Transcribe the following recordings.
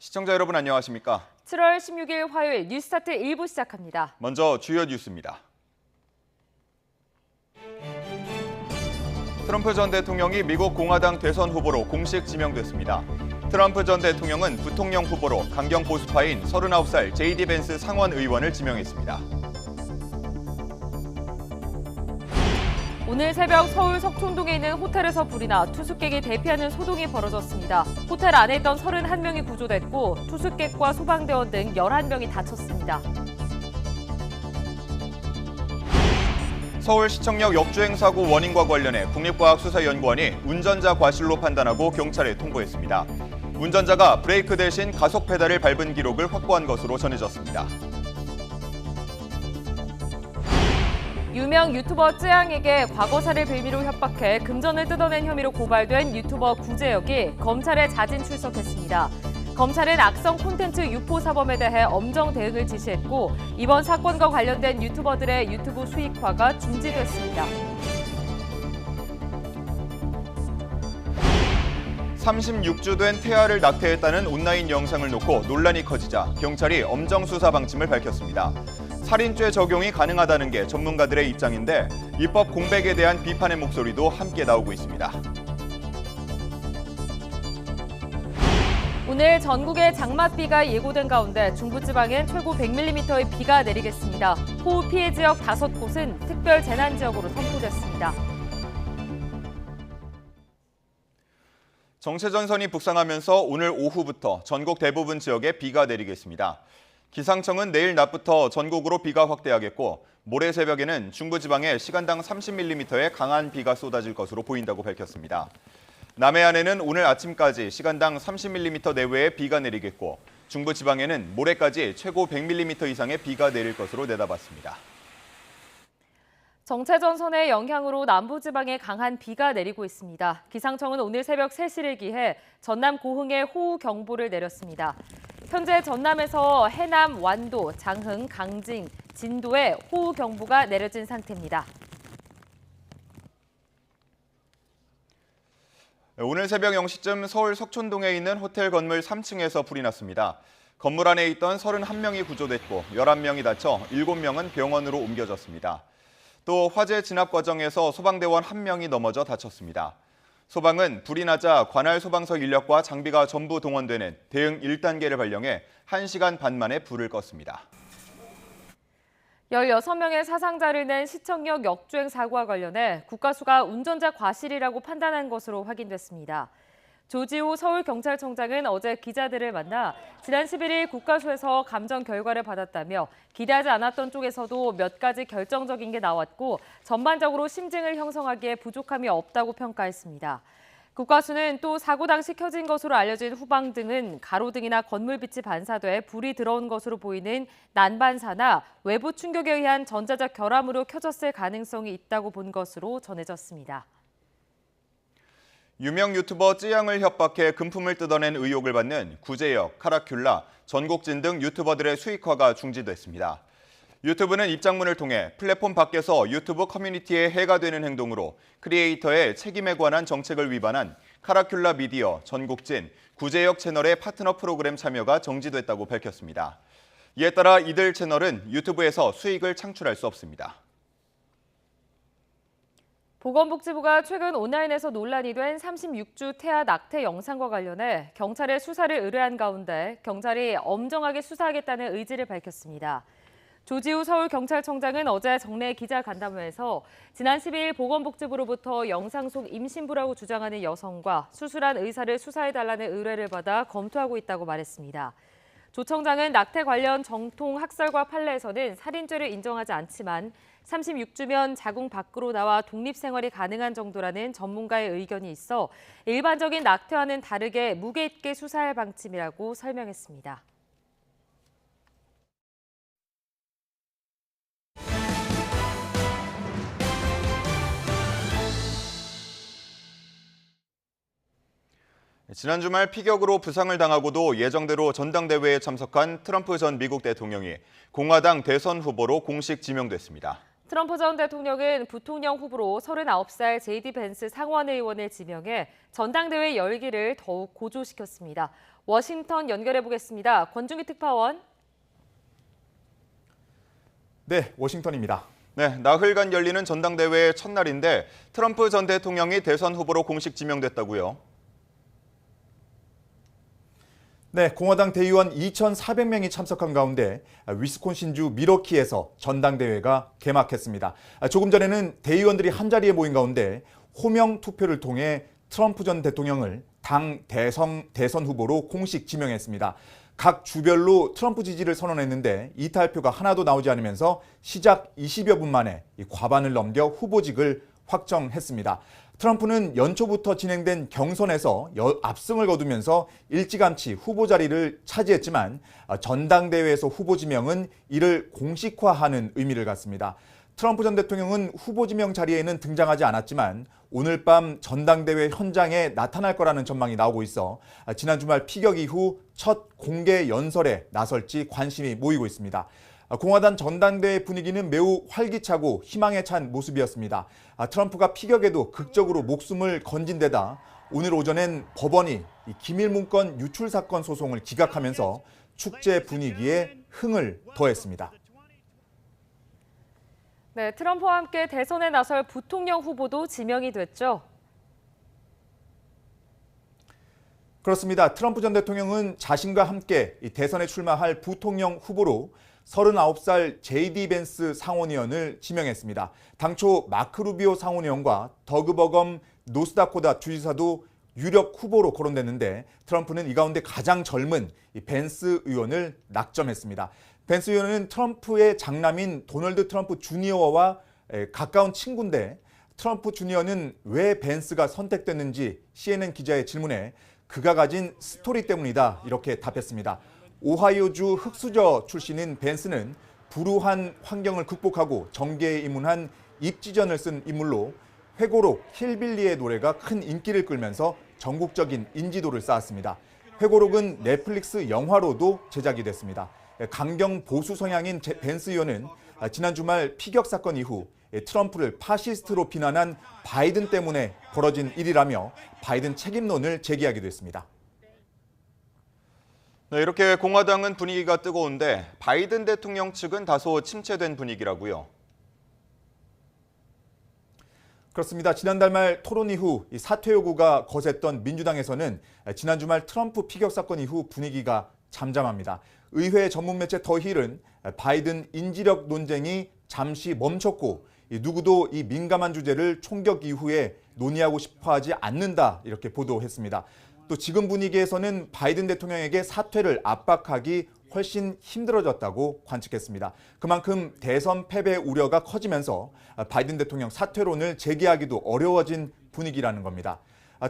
시청자 여러분 안녕하십니까? 7월 16일 화요일 뉴스타트 1부 시작합니다. 먼저 주요 뉴스입니다. 트럼프 전 대통령이 미국 공화당 대선 후보로 공식 지명됐습니다. 트럼프 전 대통령은 부통령 후보로 강경 보수파인 39살 JD 벤스 상원 의원을 지명했습니다. 오늘 새벽 서울 석촌동에 있는 호텔에서 불이 나 투숙객이 대피하는 소동이 벌어졌습니다. 호텔 안에 있던 31명이 구조됐고 투숙객과 소방대원 등 11명이 다쳤습니다. 서울시청역 역주행 사고 원인과 관련해 국립과학수사연구원이 운전자 과실로 판단하고 경찰에 통보했습니다. 운전자가 브레이크 대신 가속 페달을 밟은 기록을 확보한 것으로 전해졌습니다. 유명 유튜버 쯔양에게 과거사를 빌미로 협박해 금전을 뜯어낸 혐의로 고발된 유튜버 구제혁이 검찰에 자진 출석했습니다. 검찰은 악성 콘텐츠 유포 사범에 대해 엄정 대응을 지시했고 이번 사건과 관련된 유튜버들의 유튜브 수익화가 중지됐습니다. 36주 된 태아를 낙태했다는 온라인 영상을 놓고 논란이 커지자 경찰이 엄정 수사 방침을 밝혔습니다. 살인죄 적용이 가능하다는 게 전문가들의 입장인데 입법 공백에 대한 비판의 목소리도 함께 나오고 있습니다. 오늘 전국에 장맛비가 예고된 가운데 중부지방엔 최고 100mm의 비가 내리겠습니다. 호우 피해 지역 5곳은 특별 재난 지역으로 선포됐습니다. 정체전선이 북상하면서 오늘 오후부터 전국 대부분 지역에 비가 내리겠습니다. 기상청은 내일 낮부터 전국으로 비가 확대하겠고 모레 새벽에는 중부지방에 시간당 30mm의 강한 비가 쏟아질 것으로 보인다고 밝혔습니다. 남해안에는 오늘 아침까지 시간당 30mm 내외의 비가 내리겠고 중부지방에는 모레까지 최고 100mm 이상의 비가 내릴 것으로 내다봤습니다. 정체전선의 영향으로 남부지방에 강한 비가 내리고 있습니다. 기상청은 오늘 새벽 3시를 기해 전남 고흥에 호우 경보를 내렸습니다. 현재 전남에서 해남, 완도, 장흥, 강진, 진도에 호우 경보가 내려진 상태입니다. 오늘 새벽 0시쯤 서울 석촌동에 있는 호텔 건물 3층에서 불이 났습니다. 건물 안에 있던 31명이 구조됐고 11명이 다쳐 7명은 병원으로 옮겨졌습니다. 또 화재 진압 과정에서 소방대원 1명이 넘어져 다쳤습니다. 소방은 불이 나자 관할 소방서 인력과 장비가 전부 동원되는 대응 1단계를 발령해 1시간 반 만에 불을 껐습니다. 16명의 사상자를 낸 시청역 역주행 사고와 관련해 국가수가 운전자 과실이라고 판단한 것으로 확인됐습니다. 조지호 서울경찰청장은 어제 기자들을 만나 지난 11일 국가수에서 감정 결과를 받았다며 기대하지 않았던 쪽에서도 몇 가지 결정적인 게 나왔고 전반적으로 심증을 형성하기에 부족함이 없다고 평가했습니다. 국가수는 또 사고 당시 켜진 것으로 알려진 후방등은 가로등이나 건물 빛이 반사돼 불이 들어온 것으로 보이는 난반사나 외부 충격에 의한 전자적 결함으로 켜졌을 가능성이 있다고 본 것으로 전해졌습니다. 유명 유튜버 쯔양을 협박해 금품을 뜯어낸 의혹을 받는 구제혁, 카라큘라, 전국진 등 유튜버들의 수익화가 중지됐습니다. 유튜브는 입장문을 통해 플랫폼 밖에서 유튜브 커뮤니티에 해가 되는 행동으로 크리에이터의 책임에 관한 정책을 위반한 카라큘라 미디어, 전국진, 구제혁 채널의 파트너 프로그램 참여가 정지됐다고 밝혔습니다. 이에 따라 이들 채널은 유튜브에서 수익을 창출할 수 없습니다. 보건복지부가 최근 온라인에서 논란이 된 36주 태아 낙태 영상과 관련해 경찰에 수사를 의뢰한 가운데 경찰이 엄정하게 수사하겠다는 의지를 밝혔습니다. 조지우 서울경찰청장은 어제 정례 기자간담회에서 지난 12일 보건복지부로부터 영상 속 임신부라고 주장하는 여성과 수술한 의사를 수사해달라는 의뢰를 받아 검토하고 있다고 말했습니다. 조 청장은 낙태 관련 정통 학설과 판례에서는 살인죄를 인정하지 않지만 36주면 자궁 밖으로 나와 독립생활이 가능한 정도라는 전문가의 의견이 있어 일반적인 낙태와는 다르게 무게 있게 수사할 방침이라고 설명했습니다. 지난 주말 피격으로 부상을 당하고도 예정대로 전당대회에 참석한 트럼프 전 미국 대통령이 공화당 대선 후보로 공식 지명됐습니다. 트럼프 전 대통령은 부통령 후보로 39살 JD 벤스 상원 의원을 지명해 전당대회 열기를 더욱 고조시켰습니다. 워싱턴 연결해 보겠습니다. 권중기 특파원. 네, 워싱턴입니다. 네, 나흘간 열리는 전당대회의 첫날인데 트럼프 전 대통령이 대선 후보로 공식 지명됐다고요. 네, 공화당 대의원 2,400명이 참석한 가운데 위스콘신주 밀워키에서 전당대회가 개막했습니다. 조금 전에는 대의원들이 한자리에 모인 가운데 호명 투표를 통해 트럼프 전 대통령을 당 대선 후보로 공식 지명했습니다. 각 주별로 트럼프 지지를 선언했는데 이탈표가 하나도 나오지 않으면서 시작 20여 분 만에 과반을 넘겨 후보직을 확정했습니다. 트럼프는 연초부터 진행된 경선에서 압승을 거두면서 일찌감치 후보 자리를 차지했지만 전당대회에서 후보 지명은 이를 공식화하는 의미를 갖습니다. 트럼프 전 대통령은 후보 지명 자리에는 등장하지 않았지만 오늘 밤 전당대회 현장에 나타날 거라는 전망이 나오고 있어 지난 주말 피격 이후 첫 공개 연설에 나설지 관심이 모이고 있습니다. 공화당 전당대회 분위기는 매우 활기차고 희망에 찬 모습이었습니다. 트럼프가 피격에도 극적으로 목숨을 건진 데다 오늘 오전엔 법원이 기밀 문건 유출 사건 소송을 기각하면서 축제 분위기에 흥을 더했습니다. 네, 트럼프와 함께 대선에 나설 부통령 후보도 지명이 됐죠. 그렇습니다. 트럼프 전 대통령은 자신과 함께 대선에 출마할 부통령 후보로 39살 제이디 벤스 상원의원을 지명했습니다. 당초 마크 루비오 상원의원과 더그 버검 노스다코다 주지사도 유력 후보로 거론됐는데 트럼프는 이 가운데 가장 젊은 벤스 의원을 낙점했습니다. 벤스 의원은 트럼프의 장남인 도널드 트럼프 주니어와 가까운 친구인데 트럼프 주니어는 왜 벤스가 선택됐는지 CNN 기자의 질문에 그가 가진 스토리 때문이다 이렇게 답했습니다. 오하이오주 흑수저 출신인 벤스는 불우한 환경을 극복하고 정계에 입문한 입지전을 쓴 인물로 회고록 힐빌리의 노래가 큰 인기를 끌면서 전국적인 인지도를 쌓았습니다. 회고록은 넷플릭스 영화로도 제작이 됐습니다. 강경 보수 성향인 벤스 의원은 지난 주말 피격 사건 이후 트럼프를 파시스트로 비난한 바이든 때문에 벌어진 일이라며 바이든 책임론을 제기하기도 했습니다. 네, 이렇게 공화당은 분위기가 뜨거운데 바이든 대통령 측은 다소 침체된 분위기라고요. 그렇습니다. 지난달 말 토론 이후 사퇴 요구가 거셌던 민주당에서는 지난 주말 트럼프 피격 사건 이후 분위기가 잠잠합니다. 의회 전문 매체 더 힐은 바이든 인지력 논쟁이 잠시 멈췄고 누구도 이 민감한 주제를 총격 이후에 논의하고 싶어하지 않는다 이렇게 보도했습니다. 또 지금 분위기에서는 바이든 대통령에게 사퇴를 압박하기 훨씬 힘들어졌다고 관측했습니다. 그만큼 대선 패배 우려가 커지면서 바이든 대통령 사퇴론을 제기하기도 어려워진 분위기라는 겁니다.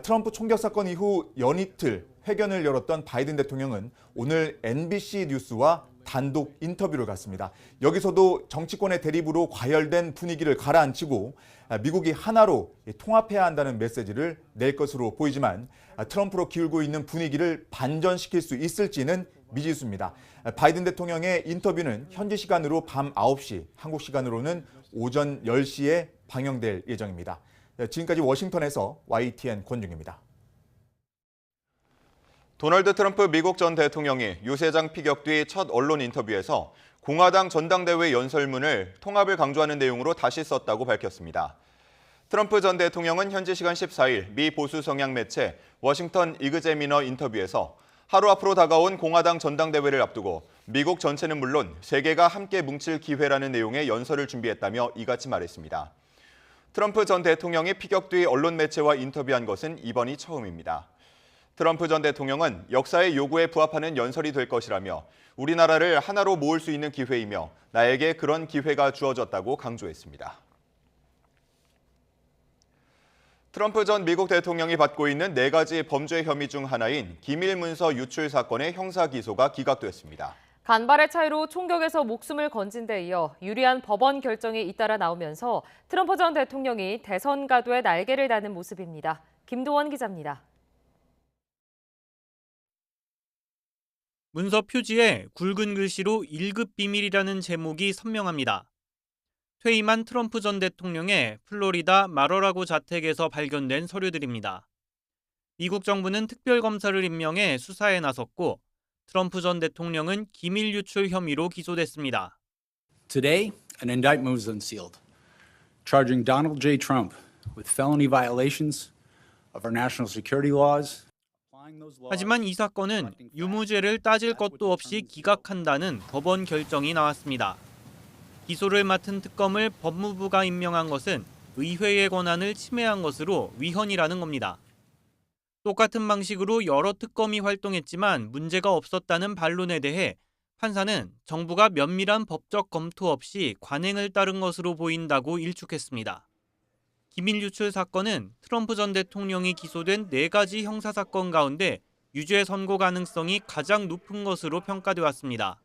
트럼프 총격 사건 이후 연이틀 회견을 열었던 바이든 대통령은 오늘 NBC 뉴스와 단독 인터뷰를 갖습니다. 여기서도 정치권의 대립으로 과열된 분위기를 가라앉히고 미국이 하나로 통합해야 한다는 메시지를 낼 것으로 보이지만 트럼프로 기울고 있는 분위기를 반전시킬 수 있을지는 미지수입니다. 바이든 대통령의 인터뷰는 현지 시간으로 밤 9시, 한국 시간으로는 오전 10시에 방영될 예정입니다. 지금까지 워싱턴에서 YTN 권중입니다. 도널드 트럼프 미국 전 대통령이 유세장 피격 뒤 첫 언론 인터뷰에서 공화당 전당대회 연설문을 통합을 강조하는 내용으로 다시 썼다고 밝혔습니다. 트럼프 전 대통령은 현지 시간 14일 미 보수 성향 매체 워싱턴 이그제미너 인터뷰에서 하루 앞으로 다가온 공화당 전당대회를 앞두고 미국 전체는 물론 세계가 함께 뭉칠 기회라는 내용의 연설을 준비했다며 이같이 말했습니다. 트럼프 전 대통령이 피격 뒤 언론 매체와 인터뷰한 것은 이번이 처음입니다. 트럼프 전 대통령은 역사의 요구에 부합하는 연설이 될 것이라며 우리나라를 하나로 모을 수 있는 기회이며 나에게 그런 기회가 주어졌다고 강조했습니다. 트럼프 전 미국 대통령이 받고 있는 4가지 범죄 혐의 중 하나인 기밀문서 유출 사건의 형사 기소가 기각됐습니다. 간발의 차이로 총격에서 목숨을 건진 데 이어 유리한 법원 결정이 잇따라 나오면서 트럼프 전 대통령이 대선 가도에 날개를 다는 모습입니다. 김도원 기자입니다. 문서 표지에 굵은 글씨로 1급 비밀이라는 제목이 선명합니다. 퇴임한 트럼프 전 대통령의 플로리다 마러라고 자택에서 발견된 서류들입니다. 미국 정부는 특별검사를 임명해 수사에 나섰고 트럼프 전 대통령은 기밀 유출 혐의로 기소됐습니다. Today, an indictment was unsealed, charging Donald J. Trump with felony violations of our national security laws. 하지만 이 사건은 유무죄를 따질 것도 없이 기각한다는 법원 결정이 나왔습니다. 기소를 맡은 특검을 법무부가 임명한 것은 의회의 권한을 침해한 것으로 위헌이라는 겁니다. 똑같은 방식으로 여러 특검이 활동했지만 문제가 없었다는 반론에 대해 판사는 정부가 면밀한 법적 검토 없이 관행을 따른 것으로 보인다고 일축했습니다. 기밀 유출 사건은 트럼프 전 대통령이 기소된 4가지 형사사건 가운데 유죄 선고 가능성이 가장 높은 것으로 평가돼 왔습니다.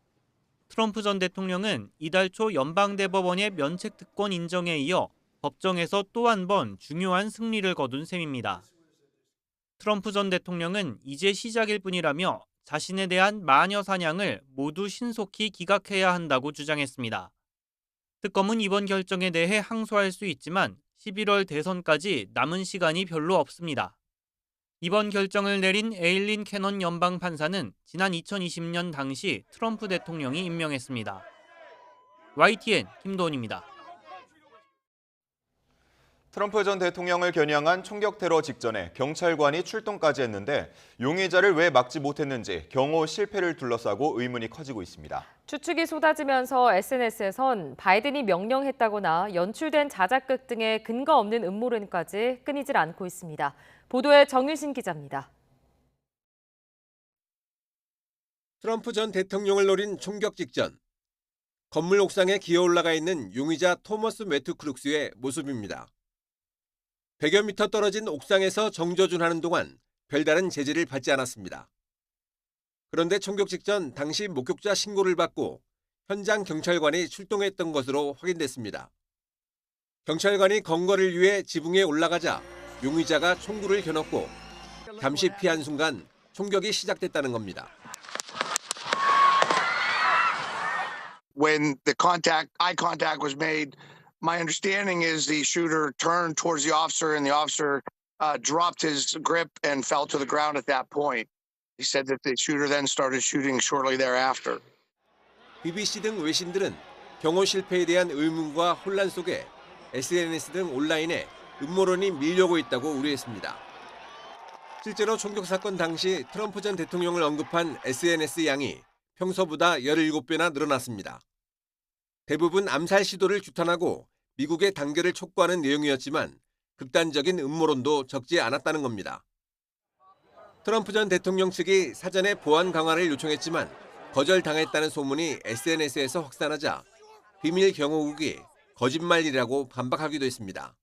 트럼프 전 대통령은 이달 초 연방대법원의 면책특권 인정에 이어 법정에서 또 한 번 중요한 승리를 거둔 셈입니다. 트럼프 전 대통령은 이제 시작일 뿐이라며 자신에 대한 마녀 사냥을 모두 신속히 기각해야 한다고 주장했습니다. 특검은 이번 결정에 대해 항소할 수 있지만 11월 대선까지 남은 시간이 별로 없습니다. 이번 결정을 내린 에일린 캐넌 연방 판사는 지난 2020년 당시 트럼프 대통령이 임명했습니다. YTN 김도훈입니다. 트럼프 전 대통령을 겨냥한 총격 테러 직전에 경찰관이 출동까지 했는데 용의자를 왜 막지 못했는지 경호 실패를 둘러싸고 의문이 커지고 있습니다. 추측이 쏟아지면서 SNS에선 바이든이 명령했다거나 연출된 자작극 등의 근거 없는 음모론까지 끊이질 않고 있습니다. 보도에 정유신 기자입니다. 트럼프 전 대통령을 노린 총격 직전. 건물 옥상에 기어 올라가 있는 용의자 토머스 매튜 크룩스의 모습입니다. 100여 미터 떨어진 옥상에서 정조준하는 동안 별다른 제지를 받지 않았습니다. 그런데 총격 직전 당시 목격자 신고를 받고 현장 경찰관이 출동했던 것으로 확인됐습니다. 경찰관이 건거를 위해 지붕에 올라가자 용의자가 총구를 겨눴고 잠시 피한 순간 총격이 시작됐다는 겁니다. When the eye contact was made, my understanding is the shooter turned towards the officer and the officer dropped his grip and fell to the ground at that point. He said that the shooter then started shooting shortly thereafter. BBC 등 외신들은 경호 실패에 대한 의문과 혼란 속에 SNS 등 온라인에 음모론이 밀려오고 있다고 우려했습니다. 실제로 총격 사건 당시 트럼프 전 대통령을 언급한 SNS 양이 평소보다 17배나 늘어났습니다. 대부분 암살 시도를 규탄하고 미국의 단결을 촉구하는 내용이었지만 극단적인 음모론도 적지 않았다는 겁니다. 트럼프 전 대통령 측이 사전에 보안 강화를 요청했지만 거절당했다는 소문이 SNS에서 확산하자 비밀 경호국이 거짓말이라고 반박하기도 했습니다.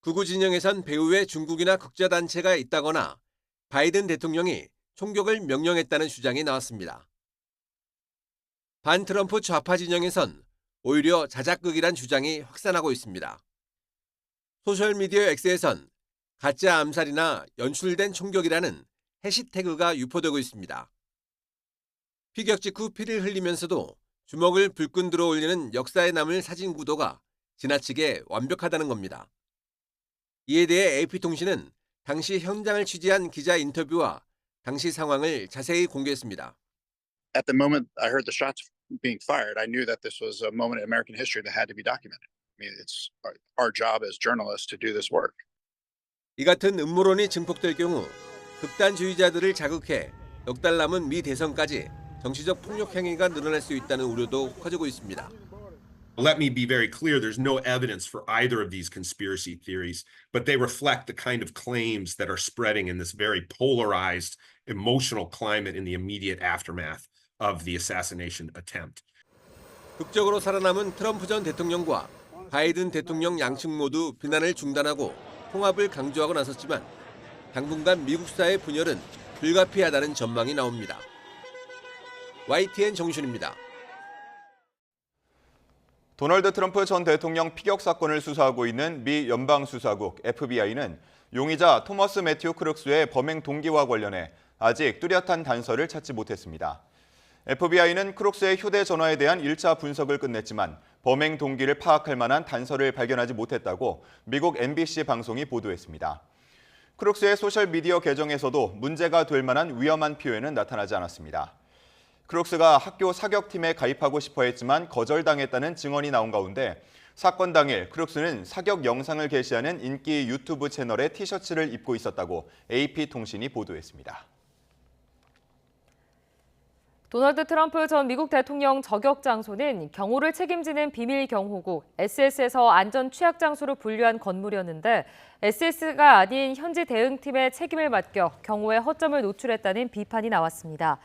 극우 진영에선 배후에 중국이나 극자단체가 있다거나 바이든 대통령이 총격을 명령했다는 주장이 나왔습니다. 반 트럼프 좌파 진영에선 오히려 자작극이란 주장이 확산하고 있습니다. 소셜미디어 X에선 가짜 암살이나 연출된 총격이라는 해시태그가 유포되고 있습니다. 피격 직후 피를 흘리면서도 주먹을 불끈 들어 올리는 역사에 남을 사진 구도가 지나치게 완벽하다는 겁니다. 이에 대해 AP통신은 당시 현장을 취재한 기자 인터뷰와 당시 상황을 자세히 공개했습니다. At the moment I heard the shots being fired, I knew that this was a moment in American history that had to be documented. I mean, it's our job as journalists to do this work. 이 같은 음모론이 증폭될 경우 극단주의자들을 자극해 넉 달 남은 미 대선까지 정치적 폭력 행위가 늘어날 수 있다는 우려도 커지고 있습니다. Let me be very clear, there's no evidence for either of these conspiracy theories, but they reflect the kind of claims that are spreading in this very polarized, emotional climate in the immediate aftermath of the assassination attempt. 극적으로 살아남은 트럼프 전 대통령과 바이든 대통령 양측 모두 비난을 중단하고 통합을 강조하고 나섰지만 당분간 미국 사회 분열은 불가피하다는 전망이 나옵니다. YTN 정준입니다. 도널드 트럼프 전 대통령 피격 사건을 수사하고 있는 미 연방수사국 FBI는 용의자 토머스 매튜 크룩스의 범행 동기와 관련해 아직 뚜렷한 단서를 찾지 못했습니다. FBI는 크룩스의 휴대전화에 대한 1차 분석을 끝냈지만 범행 동기를 파악할 만한 단서를 발견하지 못했다고 미국 MBC 방송이 보도했습니다. 크룩스의 소셜미디어 계정에서도 문제가 될 만한 위험한 표현은 나타나지 않았습니다. 크룩스가 학교 사격팀에 가입하고 싶어 했지만 거절당했다는 증언이 나온 가운데 사건 당일 크룩스는 사격 영상을 게시하는 인기 유튜브 채널의 티셔츠를 입고 있었다고 AP통신이 보도했습니다. 도널드 트럼프 전 미국 대통령 저격 장소는 경호를 책임지는 비밀 경호국 SS에서 안전 취약 장소로 분류한 건물이었는데 SS가 아닌 현지 대응팀의 책임을 맡겨 경호에 허점을 노출했다는 비판이 나왔습니다.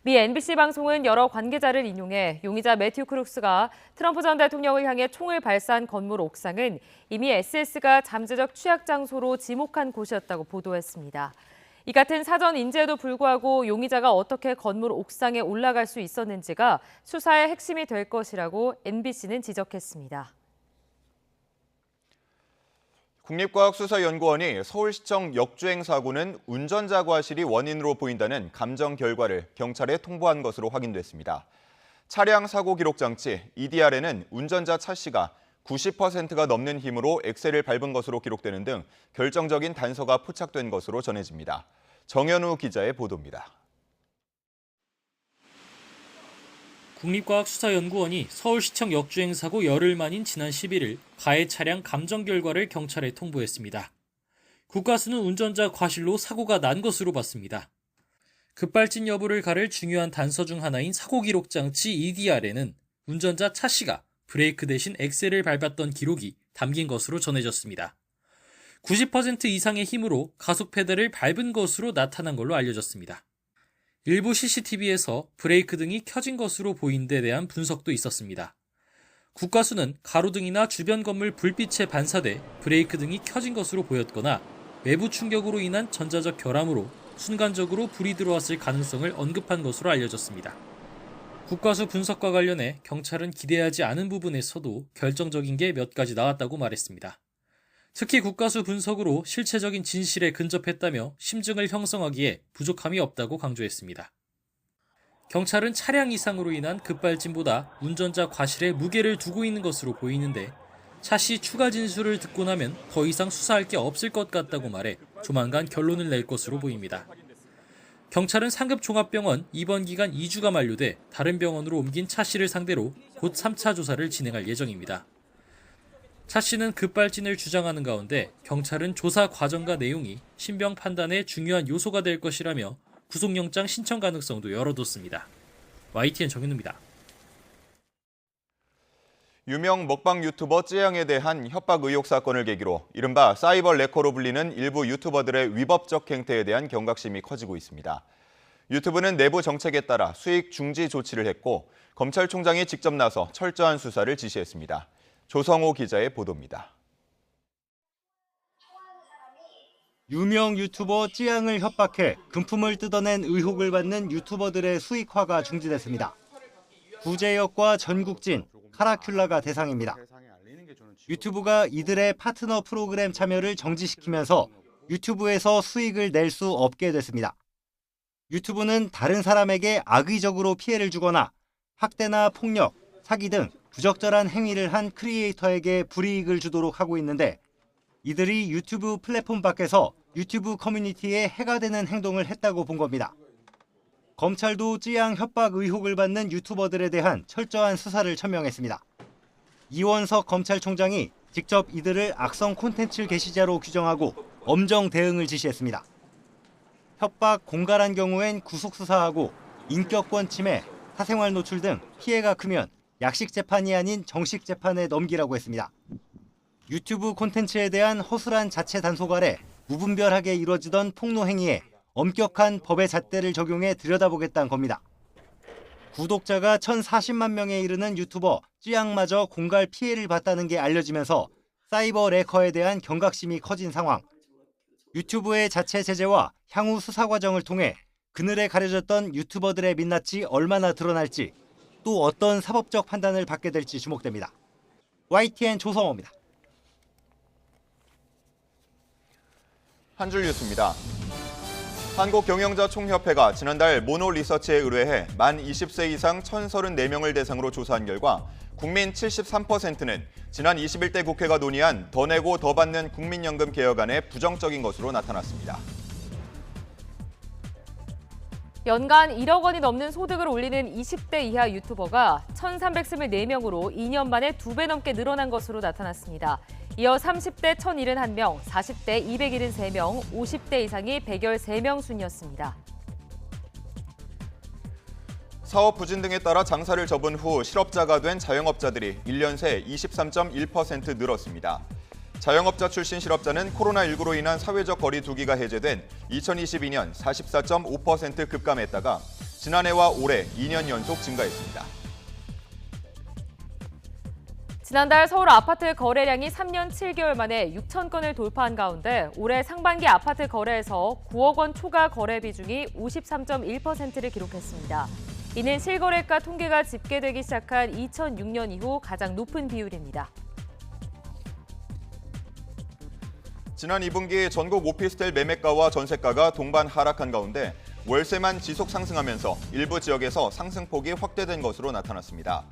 미 NBC 방송은 여러 관계자를 인용해 용의자 매튜 크룩스가 트럼프 전 대통령을 향해 총을 발사한 건물 옥상은 이미 SS가 잠재적 취약 장소로 지목한 곳이었다고 보도했습니다. 이 같은 사전 인지에도 불구하고 용의자가 어떻게 건물 옥상에 올라갈 수 있었는지가 수사의 핵심이 될 것이라고 NBC는 지적했습니다. 국립과학수사연구원이 서울시청 역주행 사고는 운전자 과실이 원인으로 보인다는 감정 결과를 경찰에 통보한 것으로 확인됐습니다. 차량 사고 기록 장치 EDR에는 운전자 차 씨가 90%가 넘는 힘으로 엑셀을 밟은 것으로 기록되는 등 결정적인 단서가 포착된 것으로 전해집니다. 정현우 기자의 보도입니다. 국립과학수사연구원이 서울시청 역주행 사고 열흘 만인 지난 11일 가해 차량 감정 결과를 경찰에 통보했습니다. 국과수는 운전자 과실로 사고가 난 것으로 봤습니다. 급발진 여부를 가를 중요한 단서 중 하나인 사고 기록 장치 EDR에는 운전자 차 씨가 브레이크 대신 엑셀을 밟았던 기록이 담긴 것으로 전해졌습니다. 90% 이상의 힘으로 가속 페달을 밟은 것으로 나타난 걸로 알려졌습니다. 일부 CCTV에서 브레이크 등이 켜진 것으로 보인 데 대한 분석도 있었습니다. 국과수는 가로등이나 주변 건물 불빛에 반사돼 브레이크 등이 켜진 것으로 보였거나 외부 충격으로 인한 전자적 결함으로 순간적으로 불이 들어왔을 가능성을 언급한 것으로 알려졌습니다. 국과수 분석과 관련해 경찰은 기대하지 않은 부분에서도 결정적인 게 몇 가지 나왔다고 말했습니다. 특히 국과수 분석으로 실체적인 진실에 근접했다며 심증을 형성하기에 부족함이 없다고 강조했습니다. 경찰은 차량 이상으로 인한 급발진보다 운전자 과실에 무게를 두고 있는 것으로 보이는데 차씨 추가 진술을 듣고 나면 더 이상 수사할 게 없을 것 같다고 말해 조만간 결론을 낼 것으로 보입니다. 경찰은 상급종합병원 입원 기간 2주가 만료돼 다른 병원으로 옮긴 차 씨를 상대로 곧 3차 조사를 진행할 예정입니다. 차 씨는 급발진을 주장하는 가운데 경찰은 조사 과정과 내용이 신병 판단의 중요한 요소가 될 것이라며 구속영장 신청 가능성도 열어뒀습니다. YTN 정현우입니다. 유명 먹방 유튜버 쯔양에 대한 협박 의혹 사건을 계기로 이른바 사이버 레커로 불리는 일부 유튜버들의 위법적 행태에 대한 경각심이 커지고 있습니다. 유튜브는 내부 정책에 따라 수익 중지 조치를 했고 검찰총장이 직접 나서 철저한 수사를 지시했습니다. 조성호 기자의 보도입니다. 유명 유튜버 쯔양을 협박해 금품을 뜯어낸 의혹을 받는 유튜버들의 수익화가 중지됐습니다. 구제역과 전국진, 카라큘라가 대상입니다. 유튜브가 이들의 파트너 프로그램 참여를 정지시키면서 유튜브에서 수익을 낼 수 없게 됐습니다. 유튜브는 다른 사람에게 악의적으로 피해를 주거나 학대나 폭력, 사기 등 부적절한 행위를 한 크리에이터에게 불이익을 주도록 하고 있는데 이들이 유튜브 플랫폼 밖에서 유튜브 커뮤니티에 해가 되는 행동을 했다고 본 겁니다. 검찰도 쯔양 협박 의혹을 받는 유튜버들에 대한 철저한 수사를 천명했습니다. 이원석 검찰총장이 직접 이들을 악성 콘텐츠 게시자로 규정하고 엄정 대응을 지시했습니다. 협박, 공갈한 경우엔 구속 수사하고 인격권 침해, 사생활 노출 등 피해가 크면 약식 재판이 아닌 정식 재판에 넘기라고 했습니다. 유튜브 콘텐츠에 대한 허술한 자체 단속 아래 무분별하게 이루어지던 폭로 행위에 엄격한 법의 잣대를 적용해 들여다보겠다는 겁니다. 구독자가 1,040만 명에 이르는 유튜버 쯔양마저 공갈 피해를 봤다는 게 알려지면서 사이버 레커에 대한 경각심이 커진 상황. 유튜브의 자체 제재와 향후 수사 과정을 통해 그늘에 가려졌던 유튜버들의 민낯이 얼마나 드러날지 또 어떤 사법적 판단을 받게 될지 주목됩니다. YTN 조성호입니다. 한 줄 뉴스입니다. 한국경영자총협회가 지난달 모노리서치에 의뢰해 만 20세 이상 1,034명을 대상으로 조사한 결과 국민 73%는 지난 21대 국회가 논의한 더 내고 더 받는 국민연금 개혁안에 부정적인 것으로 나타났습니다. 연간 1억 원이 넘는 소득을 올리는 20대 이하 유튜버가 1,324명으로 2년 만에 2배 넘게 늘어난 것으로 나타났습니다. 이어 30대 1,071명, 40대 273명, 50대 이상이 113명 순이었습니다. 사업 부진 등에 따라 장사를 접은 후 실업자가 된 자영업자들이 1년 새 23.1% 늘었습니다. 자영업자 출신 실업자는 코로나19로 인한 사회적 거리 두기가 해제된 2022년 44.5% 급감했다가 지난해와 올해 2년 연속 증가했습니다. 지난달 서울 아파트 거래량이 3년 7개월 만에 6천 건을 돌파한 가운데 올해 상반기 아파트 거래에서 9억 원 초과 거래 비중이 53.1%를 기록했습니다. 이는 실거래가 통계가 집계되기 시작한 2006년 이후 가장 높은 비율입니다. 지난 2분기 전국 오피스텔 매매가와 전세가가 동반 하락한 가운데 월세만 지속 상승하면서 일부 지역에서 상승폭이 확대된 것으로 나타났습니다.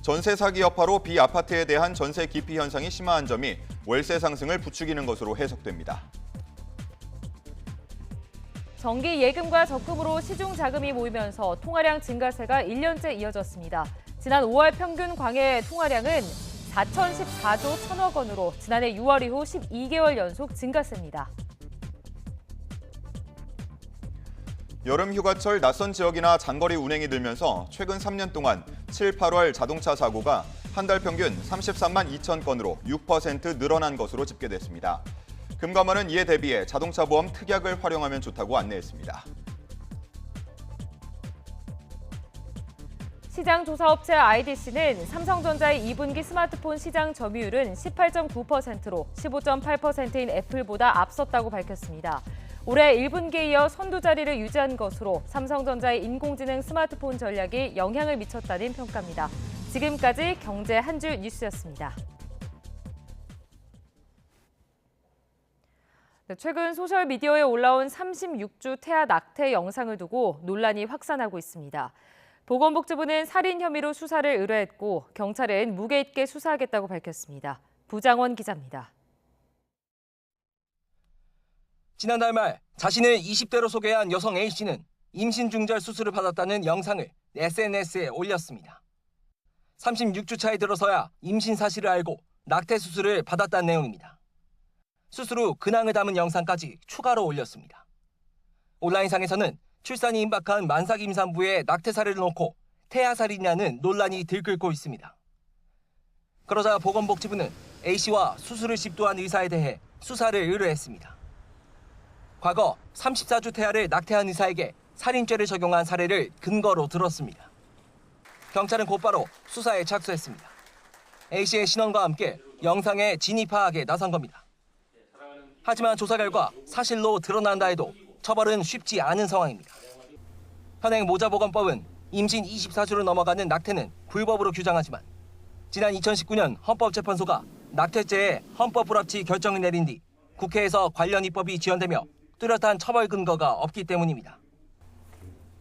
전세 사기 여파로 비아파트에 대한 전세 기피 현상이 심화한 점이 월세 상승을 부추기는 것으로 해석됩니다. 정기 예금과 적금으로 시중 자금이 모이면서 통화량 증가세가 1년째 이어졌습니다. 지난 5월 평균 광해 통화량은 4,014조 1천억 원으로 지난해 6월 이후 12개월 연속 증가세입니다. 여름 휴가철 낯선 지역이나 장거리 운행이 늘면서 최근 3년 동안 7, 8월 자동차 사고가 한 달 평균 33만 2천 건으로 6% 늘어난 것으로 집계됐습니다. 금감원은 이에 대비해 자동차 보험 특약을 활용하면 좋다고 안내했습니다. 시장조사업체 IDC는 삼성전자의 2분기 스마트폰 시장 점유율은 18.9%로 15.8%인 애플보다 앞섰다고 밝혔습니다. 올해 1분기에 이어 선두 자리를 유지한 것으로 삼성전자의 인공지능 스마트폰 전략이 영향을 미쳤다는 평가입니다. 지금까지 경제 한 줄 뉴스였습니다. 최근 소셜미디어에 올라온 36주 태아 낙태 영상을 두고 논란이 확산하고 있습니다. 보건복지부는 살인 혐의로 수사를 의뢰했고 경찰은 무게 있게 수사하겠다고 밝혔습니다. 부장원 기자입니다. 지난달 말 자신을 20대로 소개한 여성 A씨는 임신 중절 수술을 받았다는 영상을 SNS에 올렸습니다. 36주 차에 들어서야 임신 사실을 알고 낙태 수술을 받았다는 내용입니다. 수술 후 근황을 담은 영상까지 추가로 올렸습니다. 온라인상에서는 출산이 임박한 만삭 임산부의 낙태 사례를 놓고 태아살인이라는 논란이 들끓고 있습니다. 그러자 보건복지부는 A씨와 수술을 집도한 의사에 대해 수사를 의뢰했습니다. 과거 34주 태아를 낙태한 의사에게 살인죄를 적용한 사례를 근거로 들었습니다. 경찰은 곧바로 수사에 착수했습니다. A씨의 신원과 함께 영상의 진위 파악에 나선 겁니다. 하지만 조사 결과 사실로 드러난다 해도 처벌은 쉽지 않은 상황입니다. 현행 모자보건법은 임신 24주를 넘어가는 낙태는 불법으로 규정하지만 지난 2019년 헌법재판소가 낙태죄의 헌법 불합치 결정을 내린 뒤 국회에서 관련 입법이 지연되며 뚜렷한 처벌 근거가 없기 때문입니다.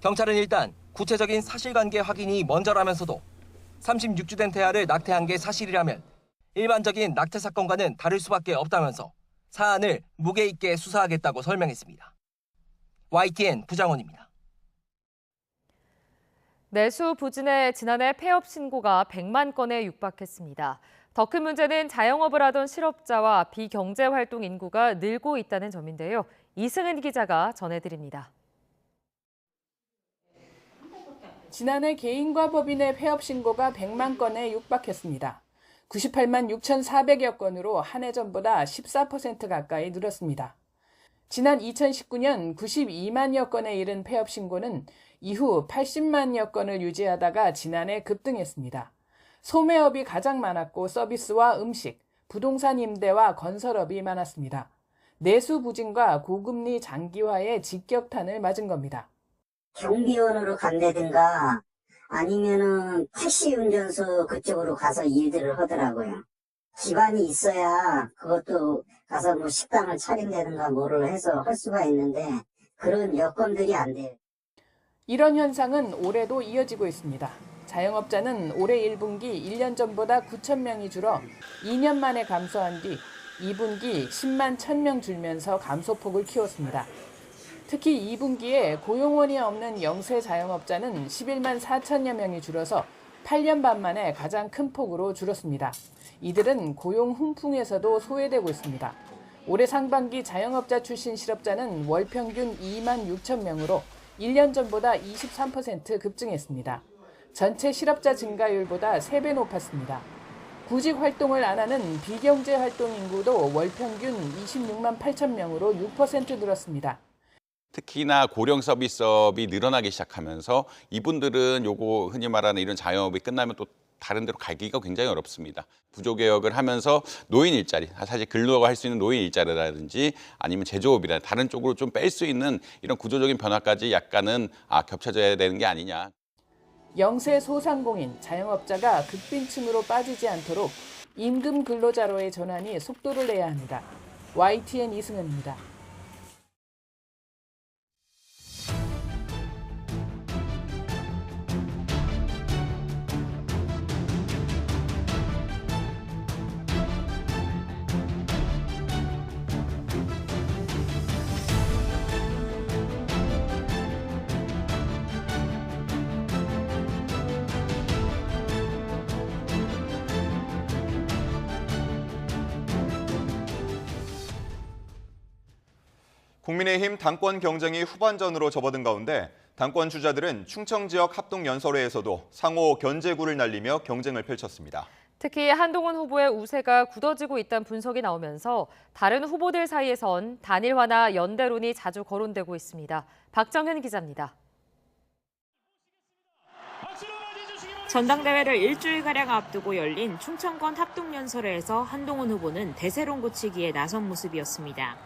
경찰은 일단 구체적인 사실관계 확인이 먼저라면서도 36주 된 태아를 낙태한 게 사실이라면 일반적인 낙태 사건과는 다를 수밖에 없다면서 사안을 무게 있게 수사하겠다고 설명했습니다. YTN 부장원입니다. 내수 부진에 지난해 폐업 신고가 100만 건에 육박했습니다. 더 큰 문제는 자영업을 하던 실업자와 비경제활동 인구가 늘고 있다는 점인데요. 이승은 기자가 전해드립니다. 지난해 개인과 법인의 폐업 신고가 100만 건에 육박했습니다. 98만 6,400여 건으로 한 해 전보다 14% 가까이 늘었습니다. 지난 2019년 92만여 건에 이른 폐업 신고는 이후 80만여 건을 유지하다가 지난해 급등했습니다. 소매업이 가장 많았고 서비스와 음식, 부동산 임대와 건설업이 많았습니다. 내수 부진과 고금리 장기화에 직격탄을 맞은 겁니다. 경비원으로 간다든가 아니면은 택시 운전수 그쪽으로 가서 일들을 하더라고요. 기반이 있어야 그것도 가서 뭐 식당을 차린다든가 뭐를 해서 할 수가 있는데 그런 여건들이 안 돼요. 이런 현상은 올해도 이어지고 있습니다. 자영업자는 올해 1분기 1년 전보다 9,000명이 줄어 2년 만에 감소한 뒤 2분기 10만 1,000명 줄면서 감소폭을 키웠습니다. 특히 2분기에 고용원이 없는 영세 자영업자는 11만 4천여 명이 줄어서 8년 반 만에 가장 큰 폭으로 줄었습니다. 이들은 고용 훈풍에서도 소외되고 있습니다. 올해 상반기 자영업자 출신 실업자는 월 평균 2만 6천 명으로 1년 전보다 23% 급증했습니다. 전체 실업자 증가율보다 3배 높았습니다. 구직 활동을 안 하는 비경제 활동 인구도 월 평균 26만 8천 명으로 6% 늘었습니다. 특히나 고령 서비스업이 늘어나기 시작하면서 이분들은 요거 흔히 말하는 이런 자영업이 끝나면 또 다른 데로 가기가 굉장히 어렵습니다. 구조개혁을 하면서 노인 일자리, 사실 근로가 할 수 있는 노인 일자리라든지 아니면 제조업이나 다른 쪽으로 좀 뺄 수 있는 이런 구조적인 변화까지 약간은 겹쳐져야 되는 게 아니냐. 영세 소상공인, 자영업자가 극빈층으로 빠지지 않도록 임금 근로자로의 전환이 속도를 내야 합니다. YTN 이승은입니다. 국민의힘 당권 경쟁이 후반전으로 접어든 가운데 당권 주자들은 충청 지역 합동연설회에서도 상호 견제구를 날리며 경쟁을 펼쳤습니다. 특히 한동훈 후보의 우세가 굳어지고 있다는 분석이 나오면서 다른 후보들 사이에선 단일화나 연대론이 자주 거론되고 있습니다. 박정현 기자입니다. 전당대회를 일주일가량 앞두고 열린 충청권 합동연설회에서 한동훈 후보는 대세론 고치기에 나선 모습이었습니다.